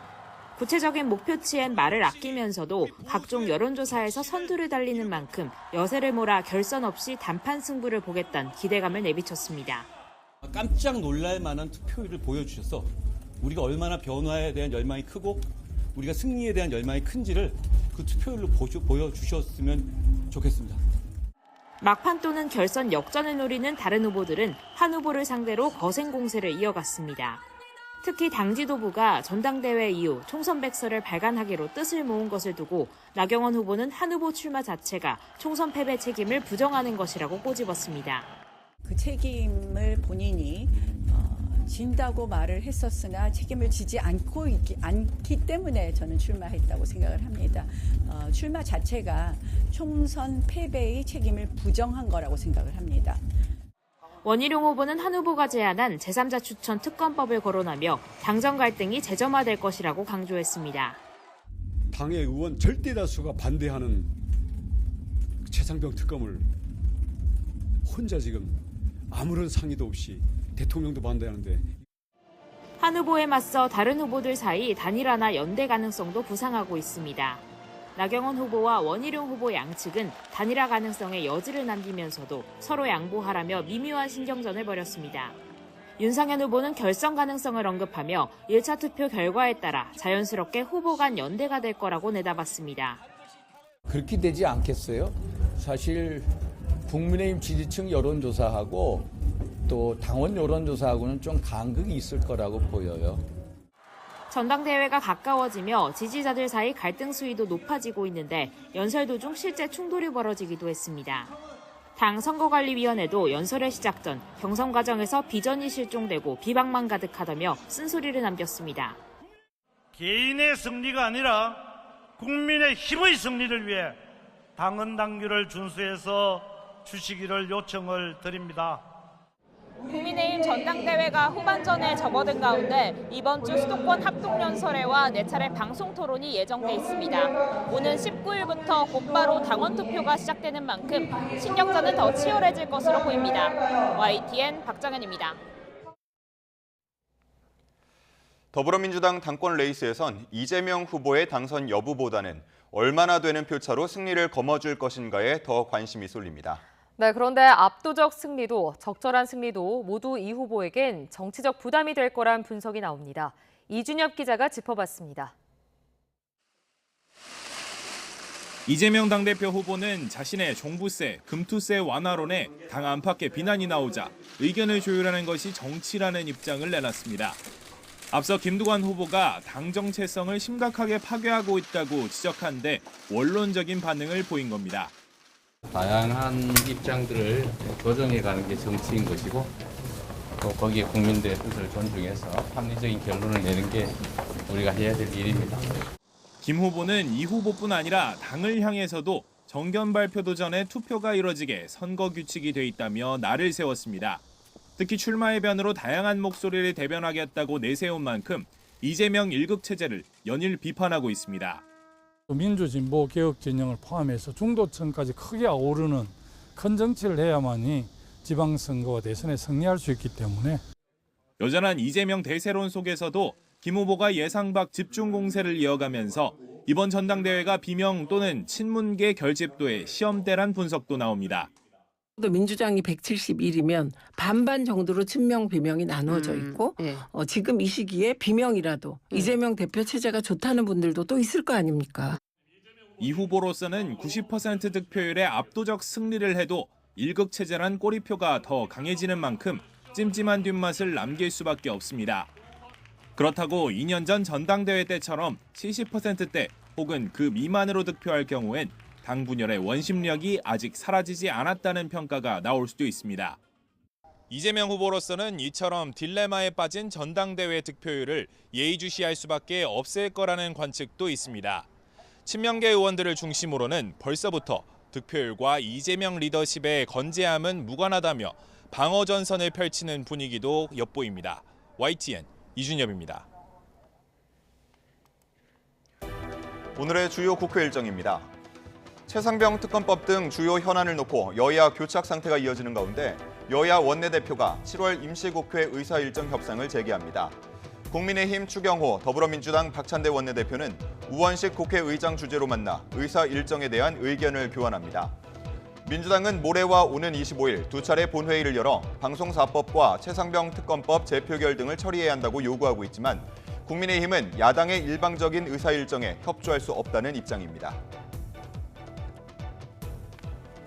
구체적인 목표치엔 말을 아끼면서도 각종 여론조사에서 선두를 달리는 만큼 여세를 몰아 결선 없이 단판 승부를 보겠다는 기대감을 내비쳤습니다. 깜짝 놀랄 만한 투표율을 보여주셔서 우리가 얼마나 변화에 대한 열망이 크고 우리가 승리에 대한 열망이 큰지를 그 투표율로 보여주셨으면 좋겠습니다. 막판 또는 결선 역전을 노리는 다른 후보들은 한 후보를 상대로 거센 공세를 이어갔습니다. 특히 당 지도부가 전당대회 이후 총선 백서를 발간하기로 뜻을 모은 것을 두고 나경원 후보는 한 후보 출마 자체가 총선 패배 책임을 부정하는 것이라고 꼬집었습니다. 그 책임을 본인이 진다고 말을 했었으나 책임을 지지 않기 때문에 저는 출마했다고 생각을 합니다. 출마 자체가 총선 패배의 책임을 부정한 거라고 생각을 합니다. 원희룡 후보는 한 후보가 제안한 제3자 추천 특검법을 거론하며 당정 갈등이 재점화될 것이라고 강조했습니다. 당의 의원 절대 다수가 반대하는 최상병 특검을 혼자 지금 아무런 상의도 없이 대통령도 반대하는데. 한 후보에 맞서 다른 후보들 사이 단일화나 연대 가능성도 부상하고 있습니다. 나경원 후보와 원희룡 후보 양측은 단일화 가능성에 여지를 남기면서도 서로 양보하라며 미묘한 신경전을 벌였습니다. 윤상현 후보는 결선 가능성을 언급하며 1차 투표 결과에 따라 자연스럽게 후보 간 연대가 될 거라고 내다봤습니다. 그렇게 되지 않겠어요? 사실 국민의힘 지지층 여론조사하고 또 당원 여론조사하고는 좀 간극이 있을 거라고 보여요. 전당대회가 가까워지며 지지자들 사이 갈등 수위도 높아지고 있는데 연설 도중 실제 충돌이 벌어지기도 했습니다. 당 선거관리위원회도 연설의 시작 전 경선 과정에서 비전이 실종되고 비방만 가득하다며 쓴소리를 남겼습니다. 개인의 승리가 아니라 국민의 힘의 승리를 위해 당헌 당규를 준수해서 주시기를 요청을 드립니다. 국민의힘 전당대회가 후반전에 접어든 가운데 이번 주 수도권 합동연설회와 4차례 방송토론이 예정돼 있습니다. 오는 19일부터 곧바로 당원 투표가 시작되는 만큼 신경전은 더 치열해질 것으로 보입니다. YTN 박정현입니다. 더불어민주당 당권 레이스에선 이재명 후보의 당선 여부보다는 얼마나 되는 표차로 승리를 거머쥘 것인가에 더 관심이 쏠립니다. 네, 그런데 압도적 승리도 적절한 승리도 모두 이 후보에겐 정치적 부담이 될 거란 분석이 나옵니다. 이준엽 기자가 짚어봤습니다. 이재명 당대표 후보는 자신의 종부세, 금투세 완화론에 당 안팎의 비난이 나오자 의견을 조율하는 것이 정치라는 입장을 내놨습니다. 앞서 김두관 후보가 당 정체성을 심각하게 파괴하고 있다고 지적한 데 원론적인 반응을 보인 겁니다. 다양한 입장들을 조정해가는 게 정치인 것이고 또 거기에 국민들의 뜻을 존중해서 합리적인 결론을 내는 게 우리가 해야 될 일입니다. 김 후보는 이 후보뿐 아니라 당을 향해서도 정견 발표도 전에 투표가 이뤄지게 선거 규칙이 돼 있다며 날을 세웠습니다. 특히 출마의 변으로 다양한 목소리를 대변하겠다고 내세운 만큼 이재명 1급 체제를 연일 비판하고 있습니다. 민주진보 개혁 진영을 포함해서 중도층까지 크게 아우르는 큰 정치를 해야만이 지방선거와 대선에 승리할 수 있기 때문에 여전한 이재명 대세론 속에서도 김 후보가 예상 밖 집중 공세를 이어가면서 이번 전당대회가 비명 또는 친문계 결집도의 시험대란 분석도 나옵니다. 민주당이 171이면 반반 정도로 친명 비명이 나누어져 있고 지금 이 시기에 비명이라도 이재명 대표 체제가 좋다는 분들도 또 있을 거 아닙니까? 이 후보로서는 90% 득표율의 압도적 승리를 해도 1급 체제란 꼬리표가 더 강해지는 만큼 찜찜한 뒷맛을 남길 수밖에 없습니다. 그렇다고 2년 전 전당대회 때처럼 70%대 혹은 그 미만으로 득표할 경우엔 당 분열의 원심력이 아직 사라지지 않았다는 평가가 나올 수도 있습니다. 이재명 후보로서는 이처럼 딜레마에 빠진 전당대회 득표율을 예의주시할 수밖에 없을 거라는 관측도 있습니다. 친명계 의원들을 중심으로는 벌써부터 득표율과 이재명 리더십의 건재함은 무관하다며 방어전선을 펼치는 분위기도 엿보입니다. YTN 이준엽입니다. 오늘의 주요 국회 일정입니다. 최상병 특검법 등 주요 현안을 놓고 여야 교착 상태가 이어지는 가운데 여야 원내대표가 7월 임시국회 의사일정 협상을 재개합니다. 국민의힘 추경호, 더불어민주당 박찬대 원내대표는 우원식 국회의장 주재로 만나 의사일정에 대한 의견을 교환합니다. 민주당은 모레와 오는 25일 두 차례 본회의를 열어 방송사법과 최상병 특검법 재표결 등을 처리해야 한다고 요구하고 있지만 국민의힘은 야당의 일방적인 의사일정에 협조할 수 없다는 입장입니다.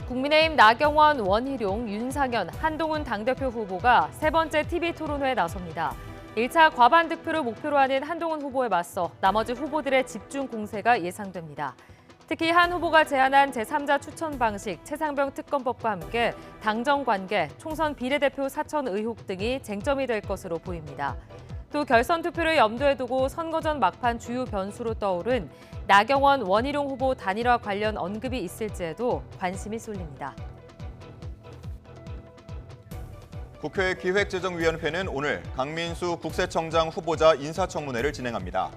국민의힘 나경원, 원희룡, 윤상현, 한동훈 당대표 후보가 세 번째 TV토론회에 나섭니다. 1차 과반 득표를 목표로 하는 한동훈 후보에 맞서 나머지 후보들의 집중 공세가 예상됩니다. 특히 한 후보가 제안한 제3자 추천 방식, 최상병 특검법과 함께 당정 관계, 총선 비례대표 사천 의혹 등이 쟁점이 될 것으로 보입니다. 또 결선 투표를 염두에 두고 선거 전 막판 주요 변수로 떠오른 나경원, 원희룡 후보 단일화 관련 언급이 있을지에도 관심이 쏠립니다. 국회 기획재정위원회는 오늘 강민수 국세청장 후보자 인사청문회를 진행합니다.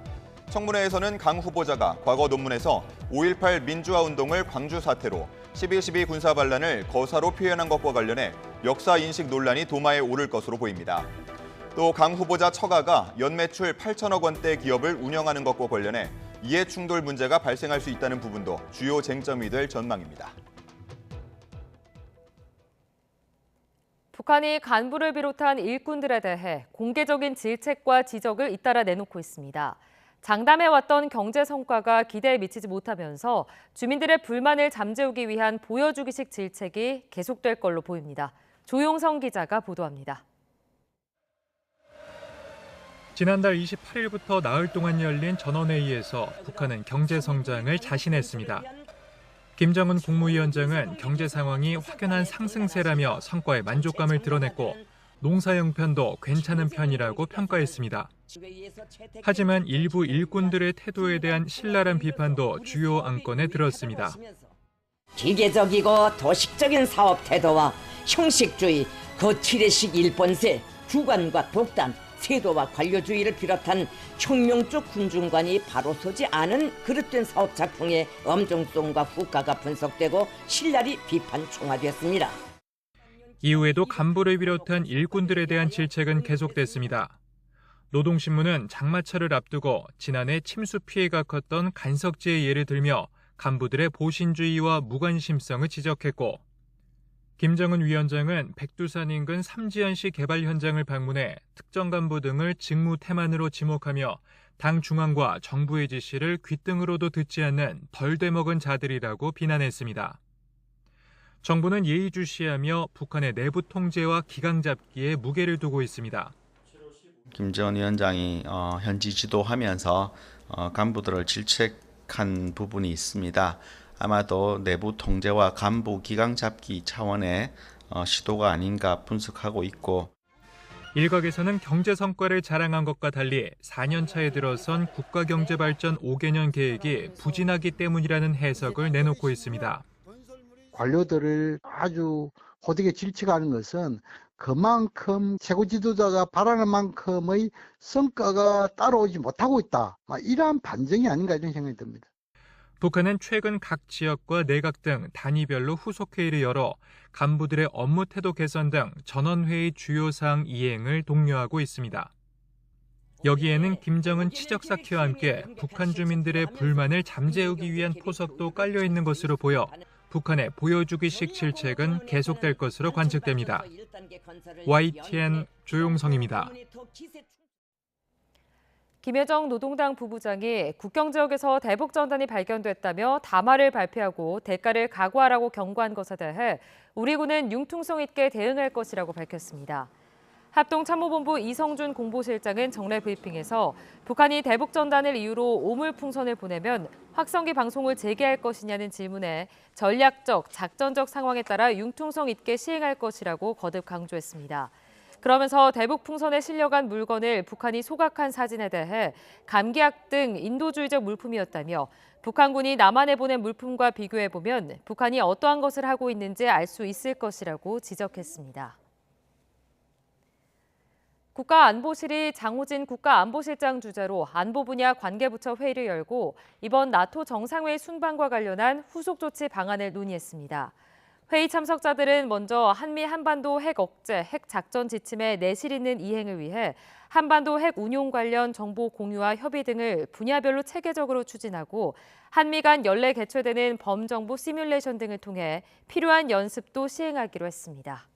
청문회에서는 강 후보자가 과거 논문에서 5.18 민주화 운동을 광주 사태로 12.12 군사 반란을 거사로 표현한 것과 관련해 역사 인식 논란이 도마에 오를 것으로 보입니다. 또 강 후보자 처가가 연매출 8천억 원대 기업을 운영하는 것과 관련해 이해충돌 문제가 발생할 수 있다는 부분도 주요 쟁점이 될 전망입니다. 북한이 간부를 비롯한 일꾼들에 대해 공개적인 질책과 지적을 잇따라 내놓고 있습니다. 장담해왔던 경제 성과가 기대에 미치지 못하면서 주민들의 불만을 잠재우기 위한 보여주기식 질책이 계속될 걸로 보입니다. 조용성 기자가 보도합니다. 지난달 28일부터 나흘 동안 열린 전원회의에서 북한은 경제 성장을 자신했습니다. 김정은 국무위원장은 경제 상황이 확연한 상승세라며 성과에 만족감을 드러냈고 농사 형편도 괜찮은 편이라고 평가했습니다. 하지만 일부 일꾼들의 태도에 대한 신랄한 비판도 주요 안건에 들었습니다. 기계적이고 도식적인 사업 태도와 형식주의, 거칠의식 일본세, 주관과 독단, 세도와 관료주의를 비롯한 혁명적 군중관이 바로 서지 않은 그릇된 사업 작풍의 엄정성과 후과가 분석되고 신랄히 비판 총화되었습니다. 이후에도 간부를 비롯한 일꾼들에 대한 질책은 계속됐습니다. 노동신문은 장마철을 앞두고 지난해 침수 피해가 컸던 간석지의 예를 들며 간부들의 보신주의와 무관심성을 지적했고 김정은 위원장은 백두산 인근 삼지연시 개발 현장을 방문해 특정 간부 등을 직무 태만으로 지목하며 당 중앙과 정부의 지시를 귓등으로도 듣지 않는 덜 되먹은 자들이라고 비난했습니다. 정부는 예의주시하며 북한의 내부 통제와 기강 잡기에 무게를 두고 있습니다. 김정은 위원장이 현지 지도하면서 간부들을 질책한 부분이 있습니다. 아마도 내부 통제와 간부 기강 잡기 차원의 시도가 아닌가 분석하고 있고, 일각에서는 경제 성과를 자랑한 것과 달리 4년 차에 들어선 국가경제발전 5개년 계획이 부진하기 때문이라는 해석을 내놓고 있습니다. 관료들을 아주 호되게 질책하는 것은 그만큼 최고 지도자가 바라는 만큼의 성과가 따라오지 못하고 있다. 이러한 반증이 아닌가 이런 생각이 듭니다. 북한은 최근 각 지역과 내각 등 단위별로 후속회의를 열어 간부들의 업무 태도 개선 등 전원회의 주요 사항 이행을 독려하고 있습니다. 여기에는 김정은 치적 사키와 함께 북한 주민들의 불만을 잠재우기 위한 포석도 깔려 있는 것으로 보여 북한의 보여주기식 질책은 계속될 것으로 관측됩니다. YTN 조용성입니다. 김여정 노동당 부부장이 국경 지역에서 대북 전단이 발견됐다며 담화를 발표하고 대가를 각오하라고 경고한 것에 대해 우리 군은 융통성 있게 대응할 것이라고 밝혔습니다. 합동참모본부 이성준 공보실장은 정례 브리핑에서 북한이 대북 전단을 이유로 오물풍선을 보내면 확성기 방송을 재개할 것이냐는 질문에 전략적, 작전적 상황에 따라 융통성 있게 시행할 것이라고 거듭 강조했습니다. 그러면서 대북 풍선에 실려간 물건을 북한이 소각한 사진에 대해 감기약 등 인도주의적 물품이었다며 북한군이 남한에 보낸 물품과 비교해보면 북한이 어떠한 것을 하고 있는지 알 수 있을 것이라고 지적했습니다. 국가안보실이 장호진 국가안보실장 주재로 안보 분야 관계부처 회의를 열고 이번 나토 정상회의 순방과 관련한 후속 조치 방안을 논의했습니다. 회의 참석자들은 먼저 한미 한반도 핵 억제, 핵 작전 지침의 내실 있는 이행을 위해 한반도 핵 운용 관련 정보 공유와 협의 등을 분야별로 체계적으로 추진하고 한미 간 연례 개최되는 범정부 시뮬레이션 등을 통해 필요한 연습도 시행하기로 했습니다.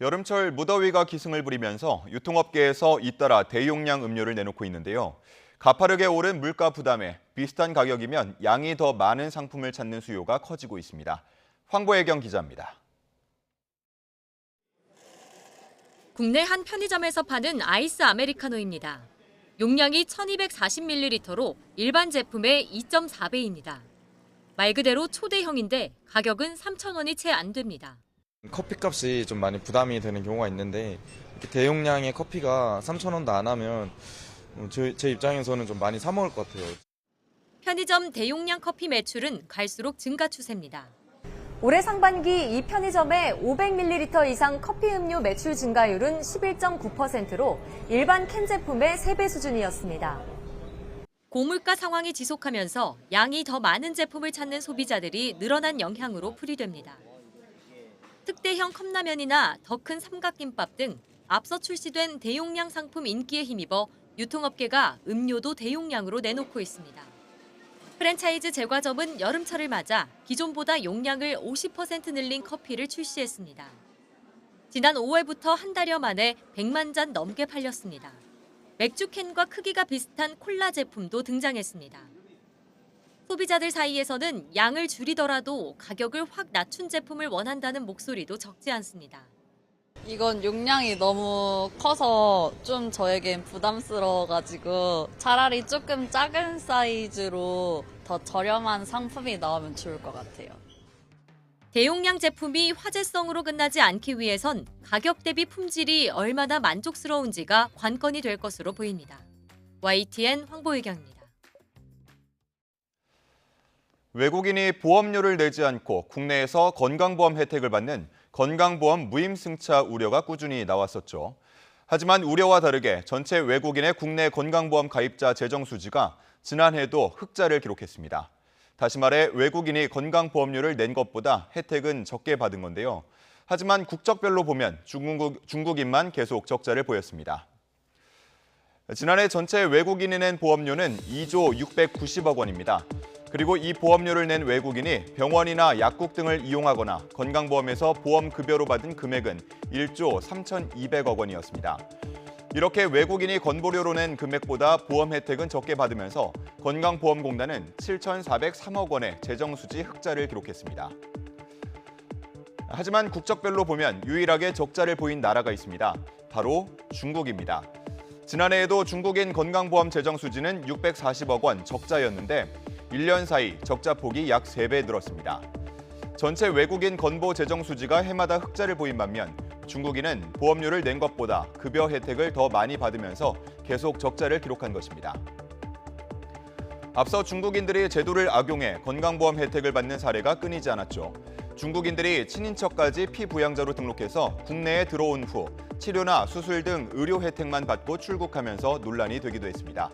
여름철 무더위가 기승을 부리면서 유통업계에서 잇따라 대용량 음료를 내놓고 있는데요. 가파르게 오른 물가 부담에 비슷한 가격이면 양이 더 많은 상품을 찾는 수요가 커지고 있습니다. 황보혜경 기자입니다. 국내 한 편의점에서 파는 아이스 아메리카노입니다. 용량이 1240ml로 일반 제품의 2.4배입니다. 말 그대로 초대형인데 가격은 3,000원이 채 안 됩니다. 커피값이 좀 많이 부담이 되는 경우가 있는데 이렇게 대용량의 커피가 3,000원도 안 하면 제 입장에서는 좀 많이 사 먹을 것 같아요. 편의점 대용량 커피 매출은 갈수록 증가 추세입니다. 올해 상반기 이 편의점의 500ml 이상 커피 음료 매출 증가율은 11.9%로 일반 캔 제품의 3배 수준이었습니다. 고물가 상황이 지속하면서 양이 더 많은 제품을 찾는 소비자들이 늘어난 영향으로 풀이됩니다. 특대형 컵라면이나 더 큰 삼각김밥 등 앞서 출시된 대용량 상품 인기에 힘입어 유통업계가 음료도 대용량으로 내놓고 있습니다. 프랜차이즈 제과점은 여름철을 맞아 기존보다 용량을 50% 늘린 커피를 출시했습니다. 지난 5월부터 한 달여 만에 100만 잔 넘게 팔렸습니다. 맥주 캔과 크기가 비슷한 콜라 제품도 등장했습니다. 소비자들 사이에서는 양을 줄이더라도 가격을 확 낮춘 제품을 원한다는 목소리도 적지 않습니다. 이건 용량이 너무 커서 좀 저에겐 부담스러워가지고 차라리 조금 작은 사이즈로 더 저렴한 상품이 나오면 좋을 것 같아요. 대용량 제품이 화제성으로 끝나지 않기 위해선 가격 대비 품질이 얼마나 만족스러운지가 관건이 될 것으로 보입니다. YTN 황보유경입니다. 외국인이 보험료를 내지 않고 국내에서 건강보험 혜택을 받는 건강보험 무임승차 우려가 꾸준히 나왔었죠. 하지만 우려와 다르게 전체 외국인의 국내 건강보험 가입자 재정 수지가 지난해도 흑자를 기록했습니다. 다시 말해 외국인이 건강보험료를 낸 것보다 혜택은 적게 받은 건데요. 하지만 국적별로 보면 중국인만 계속 적자를 보였습니다. 지난해 전체 외국인이 낸 보험료는 2조 690억 원입니다. 그리고 이 보험료를 낸 외국인이 병원이나 약국 등을 이용하거나 건강보험에서 보험급여로 받은 금액은 1조 3,200억 원이었습니다. 이렇게 외국인이 건보료로 낸 금액보다 보험 혜택은 적게 받으면서 건강보험공단은 7,403억 원의 재정수지 흑자를 기록했습니다. 하지만 국적별로 보면 유일하게 적자를 보인 나라가 있습니다. 바로 중국입니다. 지난해에도 중국인 건강보험 재정수지는 640억 원 적자였는데 1년 사이 적자 폭이 약 3배 늘었습니다. 전체 외국인 건보 재정 수지가 해마다 흑자를 보인 반면 중국인은 보험료를 낸 것보다 급여 혜택을 더 많이 받으면서 계속 적자를 기록한 것입니다. 앞서 중국인들이 제도를 악용해 건강보험 혜택을 받는 사례가 끊이지 않았죠. 중국인들이 친인척까지 피부양자로 등록해서 국내에 들어온 후 치료나 수술 등 의료 혜택만 받고 출국하면서 논란이 되기도 했습니다.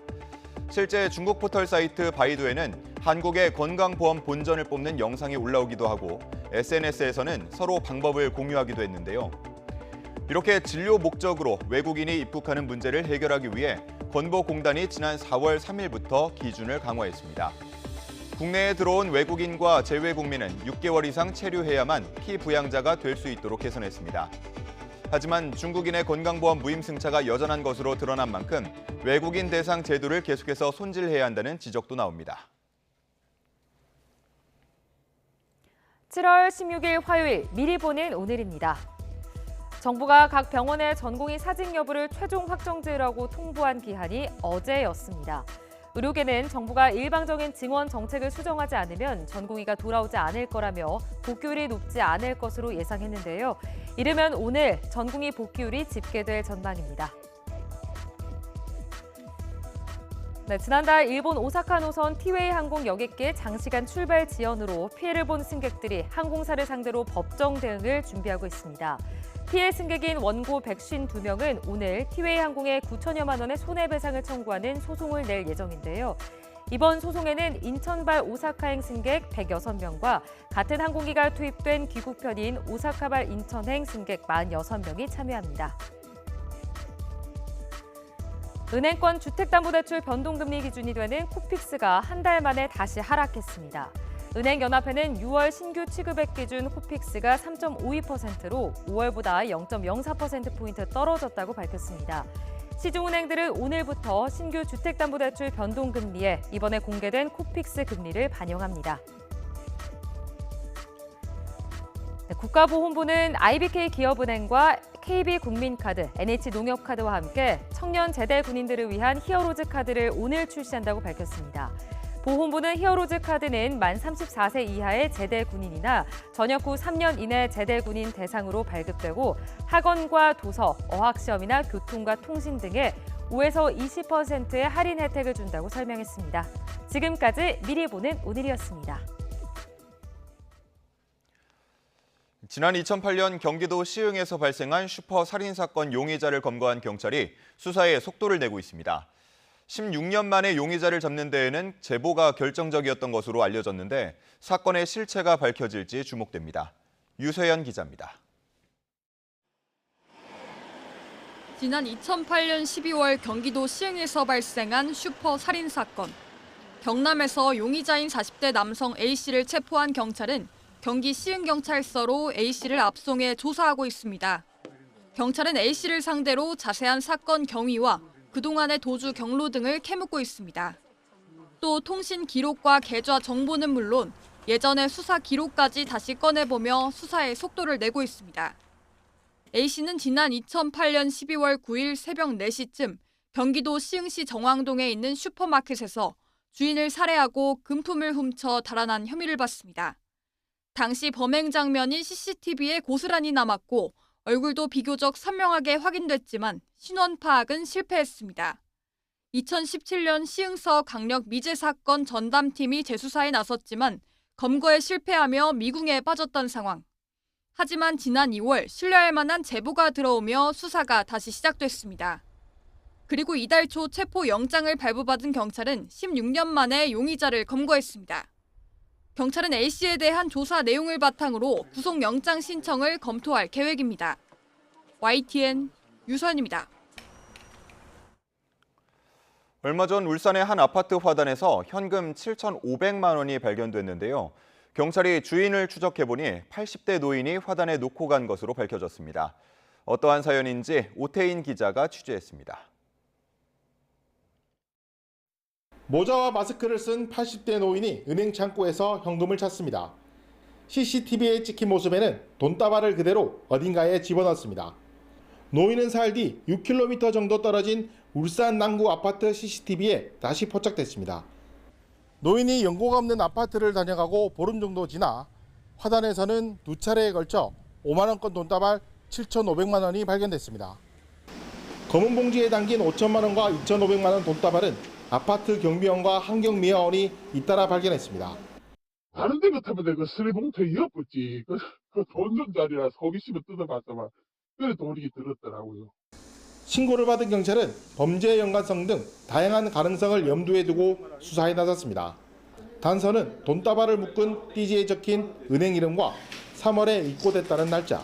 실제 중국 포털 사이트 바이두에는 한국의 건강보험 본전을 뽑는 영상이 올라오기도 하고 SNS에서는 서로 방법을 공유하기도 했는데요. 이렇게 진료 목적으로 외국인이 입국하는 문제를 해결하기 위해 건보공단이 지난 4월 3일부터 기준을 강화했습니다. 국내에 들어온 외국인과 재외국민은 6개월 이상 체류해야만 피부양자가 될 수 있도록 개선했습니다. 하지만 중국인의 건강보험 무임승차가 여전한 것으로 드러난 만큼 외국인 대상 제도를 계속해서 손질해야 한다는 지적도 나옵니다. 7월 16일 화요일 미리 보는 오늘입니다. 정부가 각 병원의 전공의 사직 여부를 최종 확정지으라고 통보한 기한이 어제였습니다. 의료계는 정부가 일방적인 증원 정책을 수정하지 않으면 전공의가 돌아오지 않을 거라며 복귀율이 높지 않을 것으로 예상했는데요. 이르면 오늘 전공의 복귀율이 집계될 전망입니다. 네, 지난달 일본 오사카 노선 티웨이 항공 여객기의 장시간 출발 지연으로 피해를 본 승객들이 항공사를 상대로 법정 대응을 준비하고 있습니다. 피해 승객인 원고 152명은 오늘 티웨이 항공에 9천여만 원의 손해배상을 청구하는 소송을 낼 예정인데요. 이번 소송에는 인천발 오사카행 승객 106명과 같은 항공기가 투입된 귀국편인 오사카발 인천행 승객 46명이 참여합니다. 은행권 주택담보대출 변동금리 기준이 되는 코픽스가 한 달 만에 다시 하락했습니다. 은행연합회는 6월 신규 취급액 기준 코픽스가 3.52%로 5월보다 0.04%포인트 떨어졌다고 밝혔습니다. 시중은행들은 오늘부터 신규 주택담보대출 변동금리에 이번에 공개된 코픽스 금리를 반영합니다. 국가보험부는 IBK 기업은행과 KB국민카드, NH농협카드와 함께 청년 제대 군인들을 위한 히어로즈 카드를 오늘 출시한다고 밝혔습니다. 보험부는 히어로즈 카드는 만 34세 이하의 제대 군인이나 전역 후 3년 이내 제대 군인 대상으로 발급되고 학원과 도서, 어학시험이나 교통과 통신 등에 5에서 20%의 할인 혜택을 준다고 설명했습니다. 지금까지 미리 보는 오늘이었습니다. 지난 2008년 경기도 시흥에서 발생한 슈퍼 살인 사건 용의자를 검거한 경찰이 수사에 속도를 내고 있습니다. 16년 만에 용의자를 잡는 데에는 제보가 결정적이었던 것으로 알려졌는데 사건의 실체가 밝혀질지 주목됩니다. 유세연 기자입니다. 지난 2008년 12월 경기도 시흥에서 발생한 슈퍼 살인 사건. 경남에서 용의자인 40대 남성 A씨를 체포한 경찰은 경기 시흥경찰서로 A씨를 압송해 조사하고 있습니다. 경찰은 A씨를 상대로 자세한 사건 경위와 그동안의 도주 경로 등을 캐묻고 있습니다. 또 통신 기록과 계좌 정보는 물론 예전의 수사 기록까지 다시 꺼내보며 수사에 속도를 내고 있습니다. A씨는 지난 2008년 12월 9일 새벽 4시쯤 경기도 시흥시 정왕동에 있는 슈퍼마켓에서 주인을 살해하고 금품을 훔쳐 달아난 혐의를 받습니다. 당시 범행 장면이 CCTV에 고스란히 남았고 얼굴도 비교적 선명하게 확인됐지만 신원 파악은 실패했습니다. 2017년 시흥서 강력 미제 사건 전담팀이 재수사에 나섰지만 검거에 실패하며 미궁에 빠졌던 상황. 하지만 지난 2월 신뢰할 만한 제보가 들어오며 수사가 다시 시작됐습니다. 그리고 이달 초 체포 영장을 발부받은 경찰은 16년 만에 용의자를 검거했습니다. 경찰은 A씨에 대한 조사 내용을 바탕으로 구속영장 신청을 검토할 계획입니다. YTN 유선입니다. 얼마 전 울산의 한 아파트 화단에서 현금 7,500만 원이 발견됐는데요. 경찰이 주인을 추적해보니 80대 노인이 화단에 놓고 간 것으로 밝혀졌습니다. 어떠한 사연인지 오태인 기자가 취재했습니다. 모자와 마스크를 쓴 80대 노인이 은행 창고에서 현금을 찾습니다. CCTV에 찍힌 모습에는 돈다발을 그대로 어딘가에 집어넣습니다. 노인은 사흘 뒤 6km 정도 떨어진 울산 남구 아파트 CCTV에 다시 포착됐습니다. 노인이 연고가 없는 아파트를 다녀가고 보름 정도 지나 화단에서는 두 차례에 걸쳐 5만 원권 돈다발 7,500만 원이 발견됐습니다. 검은 봉지에 담긴 5천만 원과 2,500만 원 돈다발은 아파트 경비원과 환경미화원이 잇따라 발견했습니다. 다른 데 같으면 내가 쓰레봉투에 엿붙지. 그 돈 준 자리라 호기심을 뜯어봤더만 그래 돈이 들었더라고요. 신고를 받은 경찰은 범죄 연관성 등 다양한 가능성을 염두에 두고 수사에 나섰습니다. 단서는 돈다발을 묶은 띠지에 적힌 은행 이름과 3월에 입고됐다는 날짜.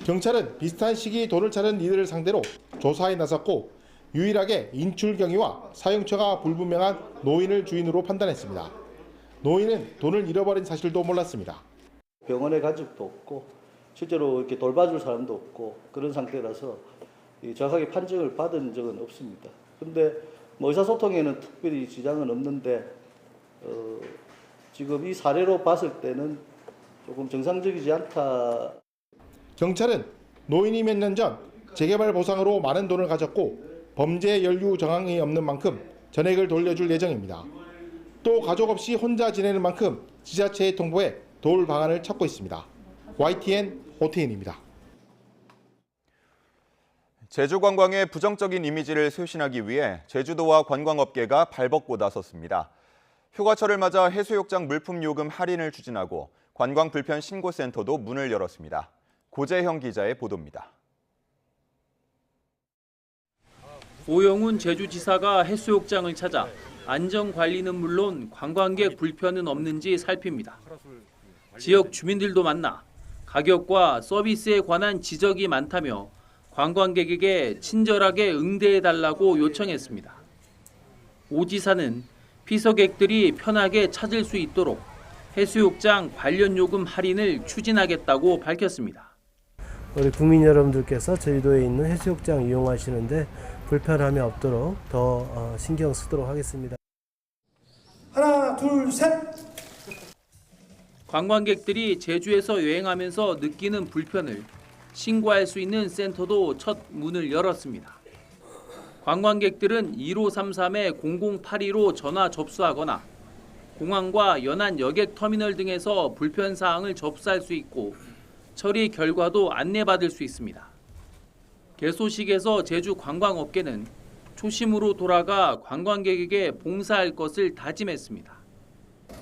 경찰은 비슷한 시기 돈을 찾은 이들을 상대로 조사에 나섰고 유일하게 인출 경위와 사용처가 불분명한 노인을 주인으로 판단했습니다. 노인은 돈을 잃어버린 사실도 몰랐습니다. 병원에 간 적도 없고 실제로 이렇게 돌봐줄 사람도 없고 그런 상태라서 정확하게 판정을 받은 적은 없습니다. 그런데 의사소통에는 특별히 지장은 없는데 지금 이 사례로 봤을 때는 조금 정상적이지 않다. 경찰은 노인이 몇 년 전 재개발 보상으로 많은 돈을 가졌고 범죄 연루 정황이 없는 만큼 전액을 돌려줄 예정입니다. 또 가족 없이 혼자 지내는 만큼 지자체에 통보해 도울 방안을 찾고 있습니다. YTN 오태인입니다. 제주 관광의 부정적인 이미지를 쇄신하기 위해 제주도와 관광업계가 발벗고 나섰습니다. 휴가철을 맞아 해수욕장 물품 요금 할인을 추진하고 관광 불편 신고센터도 문을 열었습니다. 고재형 기자의 보도입니다. 오영훈 제주지사가 해수욕장을 찾아 안전관리는 물론 관광객 불편은 없는지 살핍니다. 지역 주민들도 만나 가격과 서비스에 관한 지적이 많다며 관광객에게 친절하게 응대해달라고 요청했습니다. 오 지사는 피서객들이 편하게 찾을 수 있도록 해수욕장 관련 요금 할인을 추진하겠다고 밝혔습니다. 우리 국민 여러분들께서 제주도에 있는 해수욕장 이용하시는데 불편함이 없도록 더 신경 쓰도록 하겠습니다. 하나, 둘, 셋! 관광객들이 제주에서 여행하면서 느끼는 불편을 신고할 수 있는 센터도 첫 문을 열었습니다. 관광객들은 1533-0082로 전화 접수하거나 공항과 연안 여객터미널 등에서 불편사항을 접수할 수 있고 처리 결과도 안내받을 수 있습니다. 개소식에서 제주 관광업계는 초심으로 돌아가 관광객에게 봉사할 것을 다짐했습니다.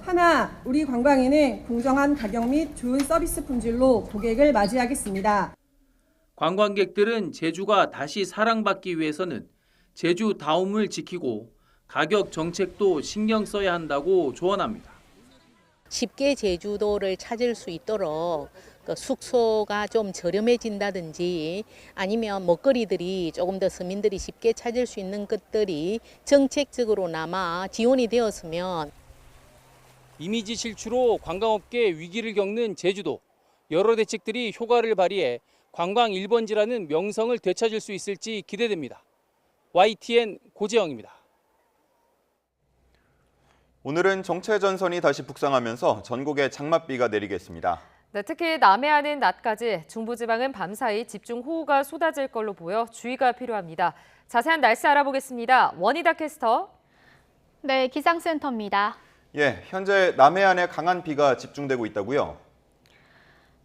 하나, 우리 관광인은 공정한 가격 및 좋은 서비스 품질로 고객을 맞이하겠습니다. 관광객들은 제주가 다시 사랑받기 위해서는 제주다움을 지키고 가격 정책도 신경 써야 한다고 조언합니다. 쉽게 제주도를 찾을 수 있도록 그 숙소가 좀 저렴해진다든지 아니면 먹거리들이 조금 더 서민들이 쉽게 찾을 수 있는 것들이 정책적으로나마 지원이 되었으면. 이미지 실추로 관광업계 위기를 겪는 제주도. 여러 대책들이 효과를 발휘해 관광 1번지라는 명성을 되찾을 수 있을지 기대됩니다. YTN 고재영입니다. 오늘은 정체전선이 다시 북상하면서 전국에 장맛비가 내리겠습니다. 네, 특히 남해안은 낮까지, 중부지방은 밤사이 집중호우가 쏟아질 걸로 보여 주의가 필요합니다. 자세한 날씨 알아보겠습니다. 원희다 캐스터. 네, 기상센터입니다. 예, 현재 남해안에 강한 비가 집중되고 있다고요?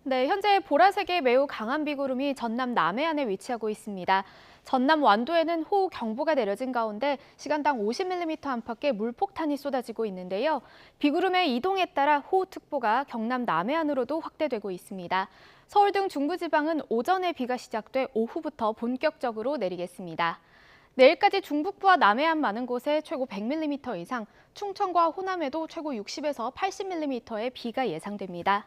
네, 현재 보라색의 매우 강한 비구름이 전남 남해안에 위치하고 있습니다. 전남 완도에는 호우 경보가 내려진 가운데 시간당 50mm 안팎의 물폭탄이 쏟아지고 있는데요. 비구름의 이동에 따라 호우특보가 경남 남해안으로도 확대되고 있습니다. 서울 등 중부지방은 오전에 비가 시작돼 오후부터 본격적으로 내리겠습니다. 내일까지 중북부와 남해안 많은 곳에 최고 100mm 이상, 충청과 호남에도 최고 60에서 80mm의 비가 예상됩니다.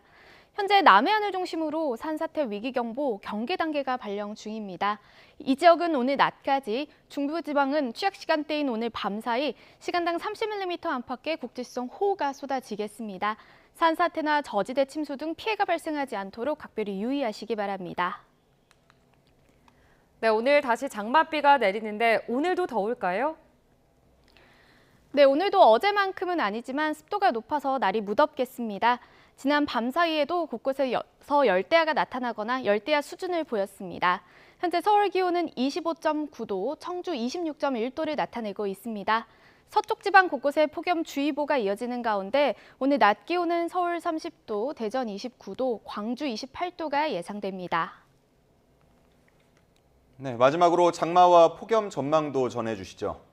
현재 남해안을 중심으로 산사태 위기경보 경계 단계가 발령 중입니다. 이 지역은 오늘 낮까지, 중부지방은 취약 시간대인 오늘 밤사이 시간당 30mm 안팎의 국지성 호우가 쏟아지겠습니다. 산사태나 저지대 침수 등 피해가 발생하지 않도록 각별히 유의하시기 바랍니다. 네, 오늘 다시 장맛비가 내리는데 오늘도 더울까요? 네, 오늘도 어제만큼은 아니지만 습도가 높아서 날이 무덥겠습니다. 지난 밤 사이에도 곳곳에서 열대야가 나타나거나 열대야 수준을 보였습니다. 현재 서울 기온은 25.9도, 청주 26.1도를 나타내고 있습니다. 서쪽 지방 곳곳에 폭염주의보가 이어지는 가운데 오늘 낮 기온은 서울 30도, 대전 29도, 광주 28도가 예상됩니다. 네, 마지막으로 장마와 폭염 전망도 전해주시죠.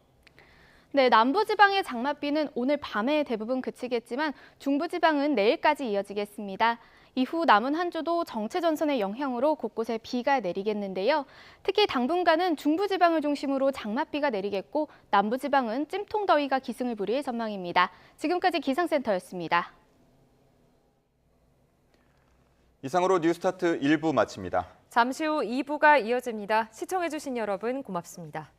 네, 남부지방의 장맛비는 오늘 밤에 대부분 그치겠지만 중부지방은 내일까지 이어지겠습니다. 이후 남은 한 주도 정체전선의 영향으로 곳곳에 비가 내리겠는데요. 특히 당분간은 중부지방을 중심으로 장맛비가 내리겠고 남부지방은 찜통더위가 기승을 부릴 전망입니다. 지금까지 기상센터였습니다. 이상으로 뉴스타트 1부 마칩니다. 잠시 후 2부가 이어집니다. 시청해주신 여러분 고맙습니다.